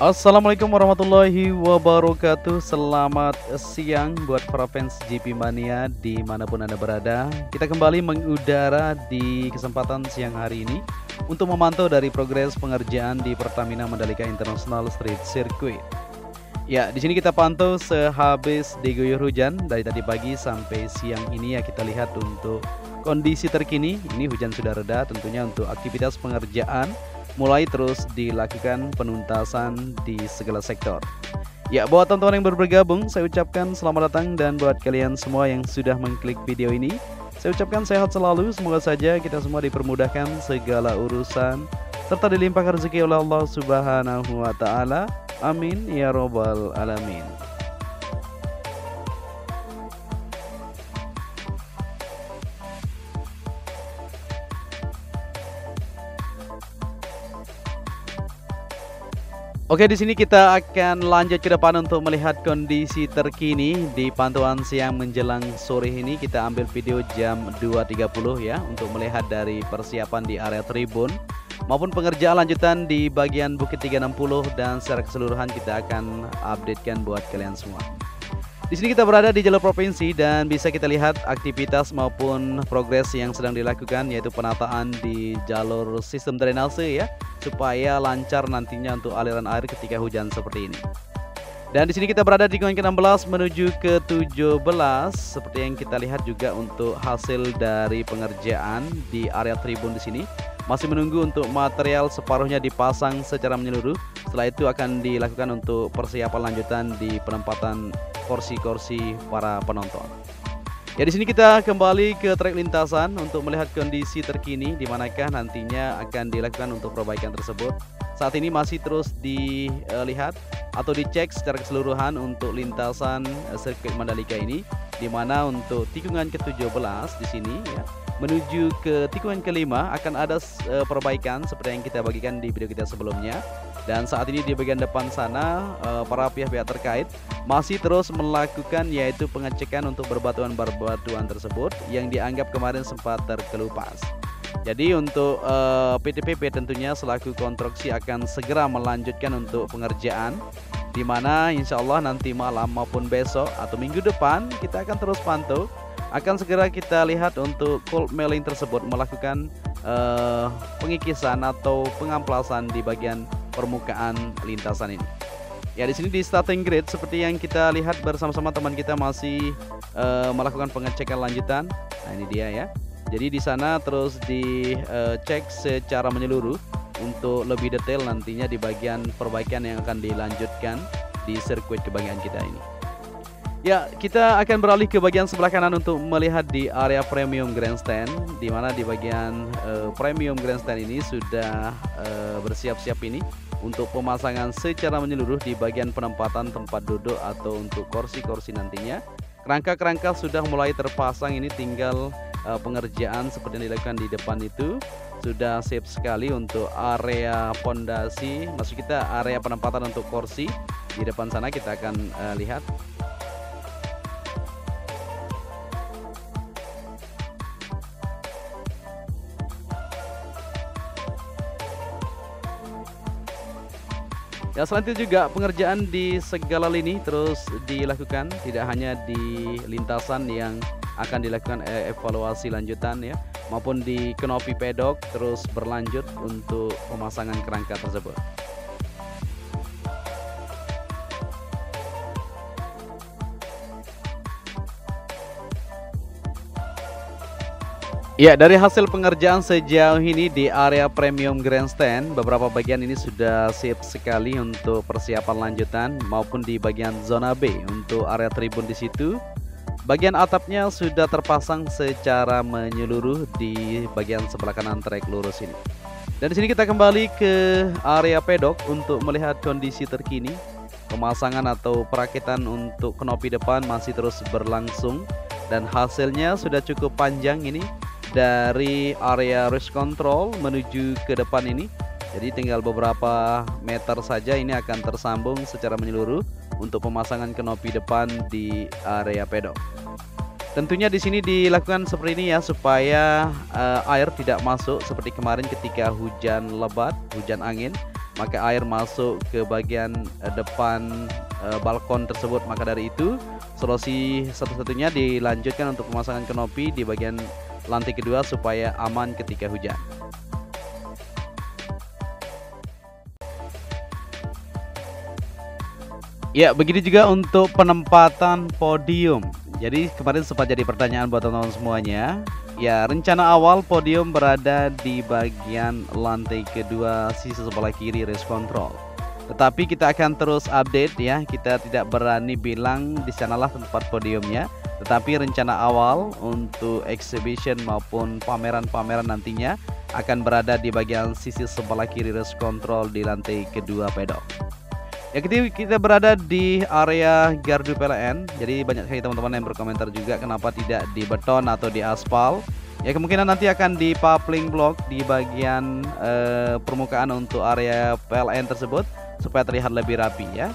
Assalamualaikum warahmatullahi wabarakatuh. Selamat siang buat para fans GP Mania dimanapun Anda berada. Kita kembali mengudara di kesempatan siang hari ini untuk memantau dari progres pengerjaan di Pertamina Mandalika International Street Circuit. Ya, di sini kita pantau sehabis diguyur hujan dari tadi pagi sampai siang ini ya, kita lihat untuk kondisi terkini. Ini hujan sudah reda, tentunya untuk aktivitas pengerjaan mulai terus dilakukan penuntasan di segala sektor. Ya, buat teman-teman yang baru bergabung, saya ucapkan selamat datang, dan buat kalian semua yang sudah mengklik video ini, saya ucapkan sehat selalu. Semoga saja kita semua dipermudahkan segala urusan serta dilimpahkan rezeki oleh Allah Subhanahu wa taala. Amin ya robbal alamin. Oke, di sini kita akan lanjut ke depan untuk melihat kondisi terkini di pantauan siang menjelang sore ini. Kita ambil video jam 2.30 ya, untuk melihat dari persiapan di area tribun maupun pengerjaan lanjutan di bagian Bukit 360, dan secara keseluruhan kita akan updatekan buat kalian semua. Di sini kita berada di jalur provinsi dan bisa kita lihat aktivitas maupun progres yang sedang dilakukan, yaitu penataan di jalur sistem drainase ya, supaya lancar nantinya untuk aliran air ketika hujan seperti ini. Dan di sini kita berada di tikungan ke-16 menuju ke-17, seperti yang kita lihat juga untuk hasil dari pengerjaan di area tribun di sini. Masih menunggu untuk material separuhnya dipasang secara menyeluruh. Setelah itu akan dilakukan untuk persiapan lanjutan di penempatan kursi-kursi para penonton. Ya, di sini kita kembali ke trek lintasan untuk melihat kondisi terkini di manakah nantinya akan dilakukan untuk perbaikan tersebut. Saat ini masih terus dilihat atau dicek secara keseluruhan untuk lintasan sirkuit Mandalika ini, di mana untuk tikungan ke-17 di sini ya, menuju ke tikungan ke-5 akan ada perbaikan seperti yang kita bagikan di video kita sebelumnya. Dan saat ini di bagian depan sana para pihak-pihak terkait masih terus melakukan yaitu pengecekan untuk barbatuan tersebut yang dianggap kemarin sempat terkelupas. Jadi untuk PTPP tentunya selaku konstruksi akan segera melanjutkan untuk pengerjaan, di mana insya Allah nanti malam maupun besok atau minggu depan kita akan terus pantau. Akan segera kita lihat untuk cold milling tersebut melakukan pengikisan atau pengamplasan di bagian permukaan lintasan ini. Ya, di sini di starting grid seperti yang kita lihat bersama-sama teman kita masih melakukan pengecekan lanjutan. Nah, ini dia ya. Jadi di sana terus dicek secara menyeluruh untuk lebih detail nantinya di bagian perbaikan yang akan dilanjutkan di sirkuit kebanggaan kita ini. Ya, kita akan beralih ke bagian sebelah kanan untuk melihat di area premium grandstand, di mana di bagian premium grandstand ini sudah bersiap-siap ini untuk pemasangan secara menyeluruh di bagian penempatan tempat duduk atau untuk kursi-kursi nantinya. Kerangka-kerangka sudah mulai terpasang, ini tinggal pengerjaan seperti yang dilakukan di depan itu sudah siap sekali untuk area pondasi. Maksud kita area penempatan untuk kursi di depan sana kita akan lihat. Ya, selain itu juga pengerjaan di segala lini terus dilakukan, tidak hanya di lintasan yang akan dilakukan evaluasi lanjutan ya, maupun di kanopi pedok terus berlanjut untuk pemasangan kerangka tersebut. Ya, dari hasil pengerjaan sejauh ini di area premium grandstand, beberapa bagian ini sudah siap sekali untuk persiapan lanjutan, maupun di bagian zona B untuk area tribun di situ. Bagian atapnya sudah terpasang secara menyeluruh di bagian sebelah kanan trek lurus ini. Dan di sini kita kembali ke area pedok untuk melihat kondisi terkini. Pemasangan atau perakitan untuk kanopi depan masih terus berlangsung, dan hasilnya sudah cukup panjang ini. Dari area race control menuju ke depan ini, jadi tinggal beberapa meter saja ini akan tersambung secara menyeluruh untuk pemasangan kanopi depan di area pedok. Tentunya di sini dilakukan seperti ini ya, supaya air tidak masuk seperti kemarin ketika hujan lebat, hujan angin. maka air masuk ke bagian depan balkon tersebut. Maka dari itu solusi satu-satunya dilanjutkan untuk pemasangan kanopi di bagian lantai kedua supaya aman ketika hujan. Ya, begitu juga untuk penempatan podium. Jadi kemarin sempat jadi pertanyaan buat teman-teman semuanya. Ya, rencana awal podium berada di bagian lantai kedua sisi sebelah kiri race control. Tetapi kita akan terus update ya. Kita tidak berani bilang di sanalah tempat podiumnya. Tetapi rencana awal untuk exhibition maupun pameran-pameran nantinya akan berada di bagian sisi sebelah kiri race control di lantai kedua pedok. Ya, kita berada di area gardu PLN. Jadi banyak sekali teman-teman yang berkomentar juga kenapa tidak di beton atau di aspal. Ya, kemungkinan nanti akan di papling block di bagian permukaan untuk area PLN tersebut supaya terlihat lebih rapi ya.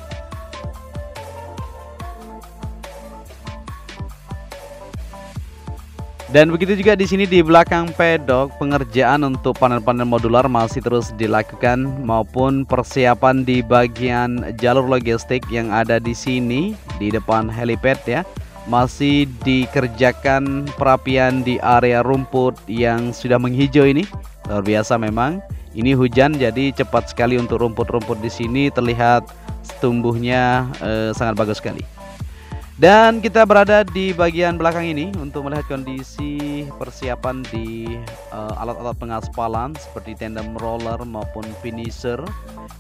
Dan begitu juga di sini di belakang pedok, pengerjaan untuk panel-panel modular masih terus dilakukan maupun persiapan di bagian jalur logistik yang ada di sini di depan helipad ya. Masih dikerjakan perapian di area rumput yang sudah menghijau ini. Luar biasa memang. Ini hujan jadi cepat sekali untuk rumput-rumput di sini terlihat tumbuhnya sangat bagus sekali. Dan kita berada di bagian belakang ini untuk melihat kondisi persiapan di alat-alat pengaspalan seperti tandem roller maupun finisher.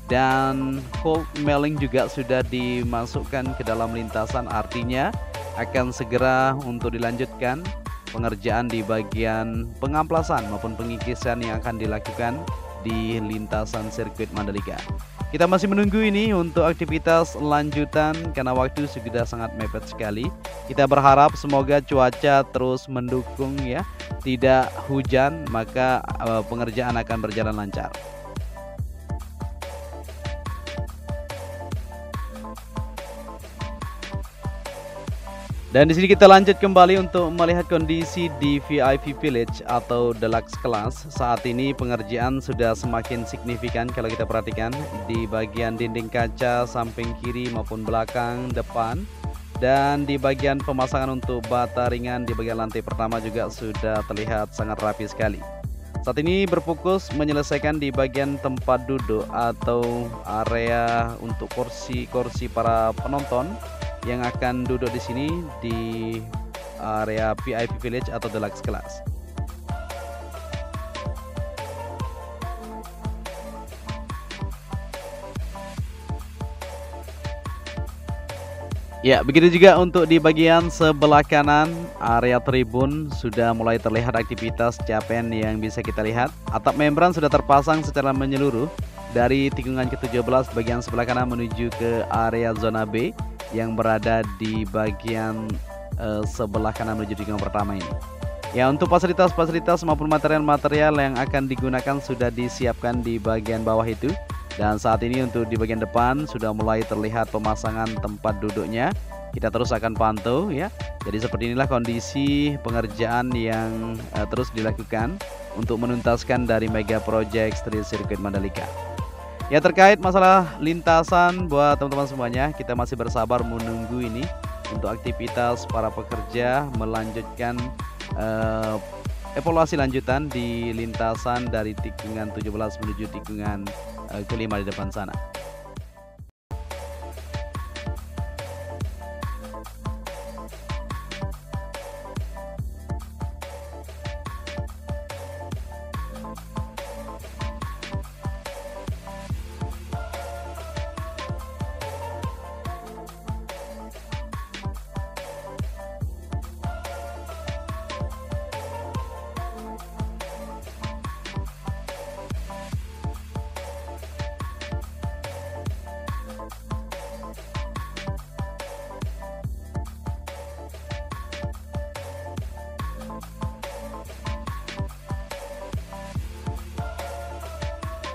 Dan cold milling juga sudah dimasukkan ke dalam lintasan, artinya akan segera untuk dilanjutkan pengerjaan di bagian pengamplasan maupun pengikisan yang akan dilakukan di lintasan sirkuit Mandalika. Kita masih menunggu ini untuk aktivitas lanjutan karena waktu sudah sangat mepet sekali. Kita berharap semoga cuaca terus mendukung ya, tidak hujan maka pengerjaan akan berjalan lancar. Dan di sini kita lanjut kembali untuk melihat kondisi di VIP Village atau Deluxe Class. Saat ini pengerjaan sudah semakin signifikan kalau kita perhatikan di bagian dinding kaca samping kiri maupun belakang, depan. Dan di bagian pemasangan untuk bata ringan di bagian lantai pertama juga sudah terlihat sangat rapi sekali. Saat ini berfokus menyelesaikan di bagian tempat duduk atau area untuk kursi-kursi para penonton yang akan duduk di sini di area VIP Village atau Deluxe Class. Ya, begitu juga untuk di bagian sebelah kanan area tribun sudah mulai terlihat aktivitas capaian yang bisa kita lihat. Atap membran sudah terpasang secara menyeluruh dari tikungan ke-17 bagian sebelah kanan menuju ke area zona B yang berada di bagian sebelah kanan menuju tikungan pertama ini. Ya, untuk fasilitas-fasilitas maupun material-material yang akan digunakan sudah disiapkan di bagian bawah itu. Dan saat ini untuk di bagian depan sudah mulai terlihat pemasangan tempat duduknya. Kita terus akan pantau ya. Jadi seperti inilah kondisi pengerjaan yang terus dilakukan untuk menuntaskan dari Mega Project Street Circuit Mandalika. Ya, terkait masalah lintasan buat teman-teman semuanya, kita masih bersabar menunggu ini untuk aktivitas para pekerja melanjutkan evaluasi lanjutan di lintasan dari tikungan 17 menuju tikungan kelima di depan sana.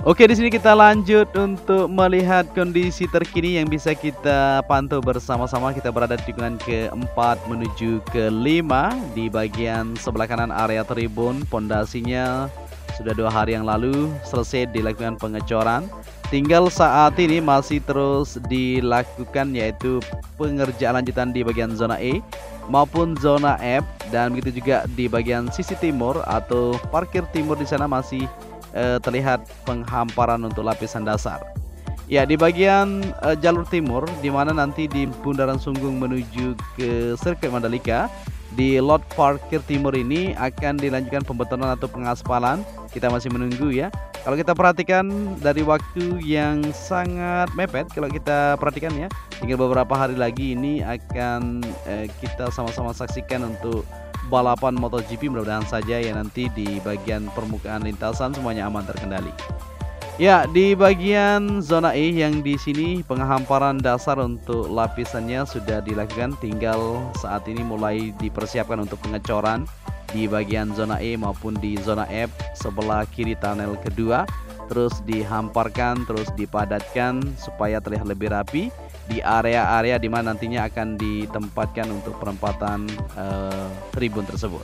Oke, di sini kita lanjut untuk melihat kondisi terkini yang bisa kita pantau bersama-sama. Kita berada di tikungan ke-4 menuju ke-5 di bagian sebelah kanan area tribun. Pondasinya sudah 2 hari yang lalu selesai dilakukan pengecoran. tinggal saat ini masih terus dilakukan, yaitu pengerjaan lanjutan di bagian zona E maupun zona F, dan begitu juga di bagian sisi timur atau parkir timur di sana masih terlihat penghamparan untuk lapisan dasar. Ya, di bagian jalur timur, di mana nanti di Bundaran Sunggung menuju ke Sirkuit Mandalika, di lot parkir timur ini akan dilanjutkan pembetonan atau pengaspalan. Kita masih menunggu ya. Kalau kita perhatikan dari waktu yang sangat mepet, kalau kita perhatikan ya, tinggal beberapa hari lagi ini akan kita sama-sama saksikan untuk balapan MotoGP. Mudah-mudahan saja ya nanti di bagian permukaan lintasan semuanya aman terkendali. Ya, di bagian zona E yang di sini penghamparan dasar untuk lapisannya sudah dilakukan, tinggal saat ini mulai dipersiapkan untuk pengecoran di bagian zona E maupun di zona F sebelah kiri tunnel kedua, terus dihamparkan, terus dipadatkan supaya terlihat lebih rapi di area-area di mana nantinya akan ditempatkan untuk penempatan tribun tersebut.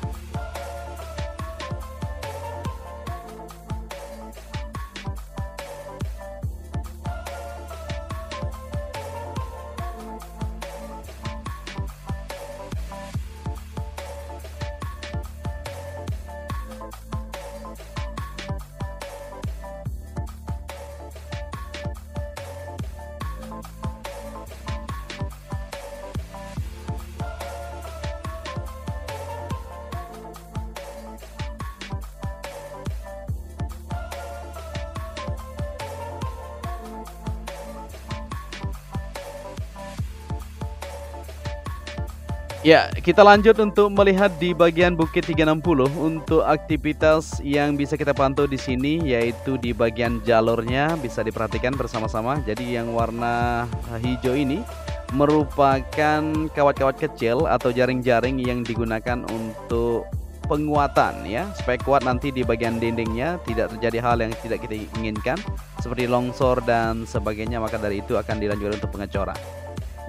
Ya, kita lanjut untuk melihat di bagian Bukit 360 untuk aktivitas yang bisa kita pantau di sini, yaitu di bagian jalurnya bisa diperhatikan bersama-sama. Jadi yang warna hijau ini merupakan kawat-kawat kecil atau jaring-jaring yang digunakan untuk penguatan ya, supaya kuat nanti di bagian dindingnya, tidak terjadi hal yang tidak kita inginkan seperti longsor dan sebagainya. Maka dari itu akan dilanjutkan untuk pengecoran.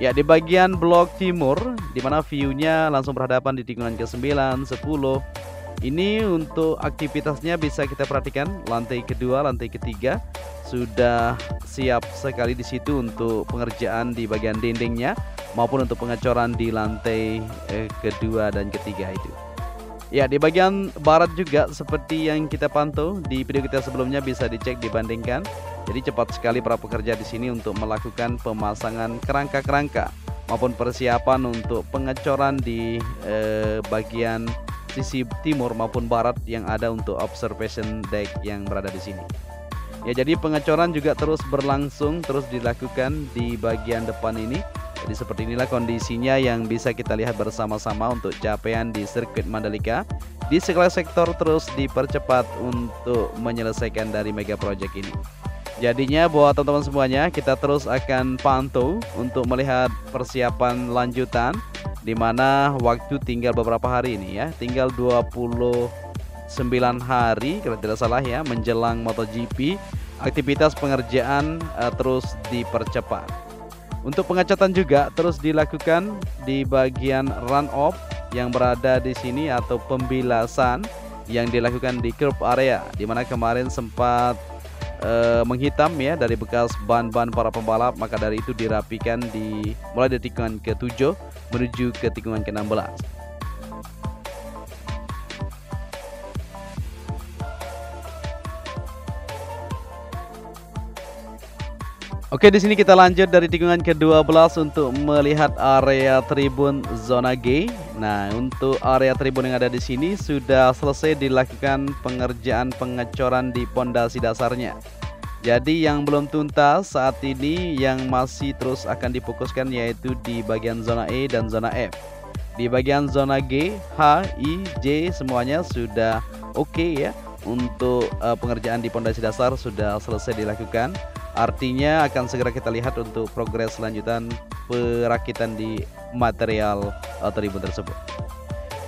Ya, di bagian blok timur, di mana view-nya langsung berhadapan di tikungan ke-9, 10. Ini untuk aktivitasnya bisa kita perhatikan, lantai kedua, lantai ketiga sudah siap sekali di situ untuk pengerjaan di bagian dindingnya maupun untuk pengecoran di lantai kedua dan ketiga itu. Ya, di bagian barat juga seperti yang kita pantau di video kita sebelumnya, bisa dicek dibandingkan. Jadi cepat sekali para pekerja di sini untuk melakukan pemasangan kerangka-kerangka maupun persiapan untuk pengecoran di bagian sisi timur maupun barat yang ada untuk observation deck yang berada di sini. Ya, jadi pengecoran juga terus berlangsung, terus dilakukan di bagian depan ini. Jadi seperti inilah kondisinya yang bisa kita lihat bersama-sama untuk capaian di Sirkuit Mandalika. Di segala sektor terus dipercepat untuk menyelesaikan dari mega project ini. Jadinya buat teman-teman semuanya, kita terus akan pantau untuk melihat persiapan lanjutan, di mana waktu tinggal beberapa hari ini ya, tinggal 29 hari kalau tidak salah ya, menjelang MotoGP. Aktivitas pengerjaan terus dipercepat. Untuk pengecatan juga terus dilakukan di bagian run off yang berada di sini atau pembilasan yang dilakukan di curb area, di mana kemarin sempat menghitam ya dari bekas ban-ban para pembalap. Maka dari itu dirapikan mulai dari tikungan ke-7 menuju ke tikungan ke-16. Oke, di sini kita lanjut dari tikungan ke-12 untuk melihat area tribun zona G. Nah, untuk area tribun yang ada di sini sudah selesai dilakukan pengerjaan pengecoran di pondasi dasarnya. Jadi yang belum tuntas saat ini yang masih terus akan difokuskan yaitu di bagian zona E dan zona F. Di bagian zona G, H, I, J semuanya sudah oke ya. Untuk pengerjaan di pondasi dasar sudah selesai dilakukan. Artinya akan segera kita lihat untuk progres lanjutan perakitan di material tribun tersebut.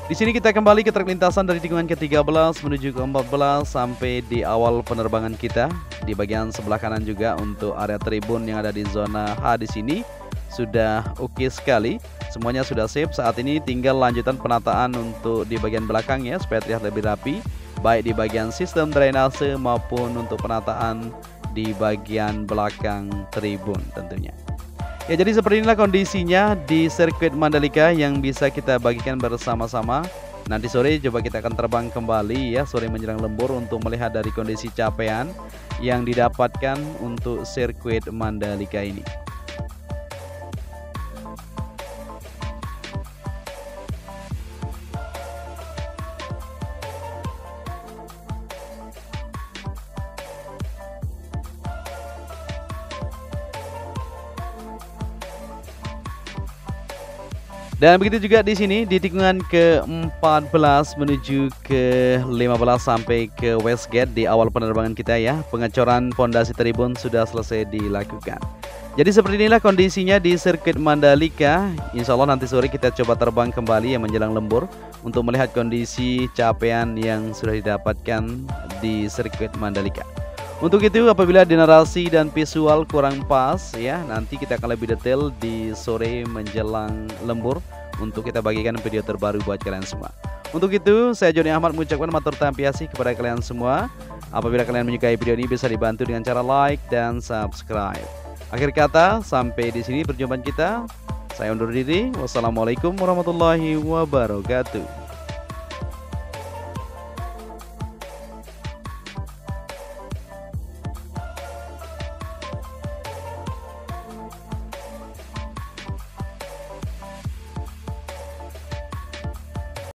Di sini kita kembali ke trek lintasan dari tikungan ke-13 menuju ke-14 sampai di awal penerbangan kita. Di bagian sebelah kanan juga untuk area tribun yang ada di zona H di sini sudah oke sekali. Semuanya sudah sip. Saat ini tinggal lanjutan penataan untuk di bagian belakang ya, supaya terlihat lebih rapi, baik di bagian sistem drainase maupun untuk penataan di bagian belakang tribun tentunya. Ya, jadi seperti inilah kondisinya di sirkuit Mandalika yang bisa kita bagikan bersama-sama. Nanti sore coba kita akan terbang kembali ya, sore menjelang lembur, untuk melihat dari kondisi capaian yang didapatkan untuk sirkuit Mandalika ini. Dan begitu juga di sini di tikungan ke-14 menuju ke-15 sampai ke Westgate di awal penerbangan kita ya, pengecoran pondasi tribun sudah selesai dilakukan. Jadi seperti inilah kondisinya di sirkuit Mandalika. Insya Allah nanti sore kita coba terbang kembali yang menjelang lembur untuk melihat kondisi capaian yang sudah didapatkan di sirkuit Mandalika. Untuk itu apabila di narasi dan visual kurang pas ya, nanti kita akan lebih detail di sore menjelang lembur untuk kita bagikan video terbaru buat kalian semua. Untuk itu saya Joni Ahmad mengucapkan matur tampiasi kepada kalian semua. Apabila kalian menyukai video ini bisa dibantu dengan cara like dan subscribe. Akhir kata, sampai di sini perjumpaan kita. Saya undur diri. Wassalamualaikum warahmatullahi wabarakatuh.